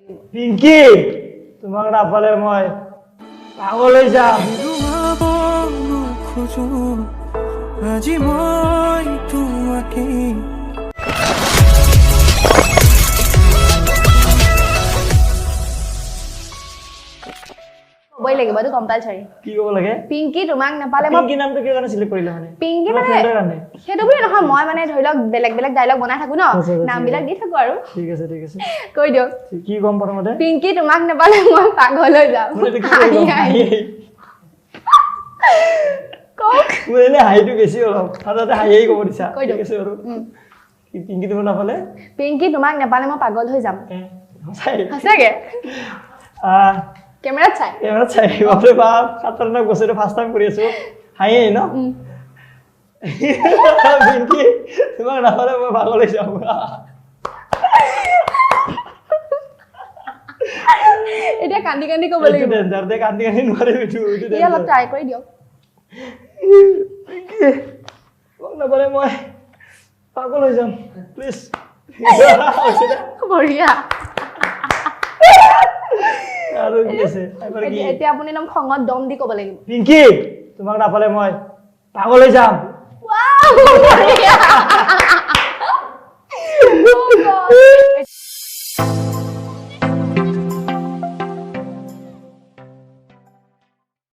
পিংকি তোমাক নাপালে মই পাগল হৈ যাম আজি মই তোমাকে বই লাগিব তো কম্পালসৰি কি ক'ব লাগে পিংকি তোমাক নাপালে মই পিংকি নামটো কি কাৰণে সিলেক্ট কৰিলা মানে পিংকি মানে হেতু বুলি নহয় মই মানে ধৰি লওক বেলেগ বেলেগ ডায়লগ বনাই থাকো ন নাম বিলাক দি থাকো আৰু ঠিক আছে কৈ দিও কি কম প্ৰথমতে পিংকি তোমাক নাপালে মই পাগল হৈ যাম কক মই এনে হাইটো বেছি অলপ তাতে হাইই ক'ব দিছা ঠিক আছে বাৰু পিংকি তোমাক নাপালে পিংকি তোমাক নাপালে মই পাগল হৈ যাম সঁচাকে কেমেৰাত চাই বাপৰে বাপ খাতৰনাক বস্তুটো ফাৰ্ষ্ট টাইম কৰি আছো হাইয়ে ন পিংকি তোমাক নাপালে মই পাগল হৈ যাম এটা কান্দি কান্দি ক'ব লাগিব ডেঞ্জাৰ দে কান্দি কান্দি নোৱাৰে বিটু ই অলপ ট্ৰাই কৰি দিয়ক তোমাক নাপালে মই পাগল হৈ যাম প্লিজ বঢ়িয়া আৰু কি আছে এবাৰ কি এতিয়া আপুনি নাম খঙত দম দি ক'ব লাগিব পিংকি তোমাক নাপালে মই পাগল হৈ যাম ৱাও বঢ়িয়া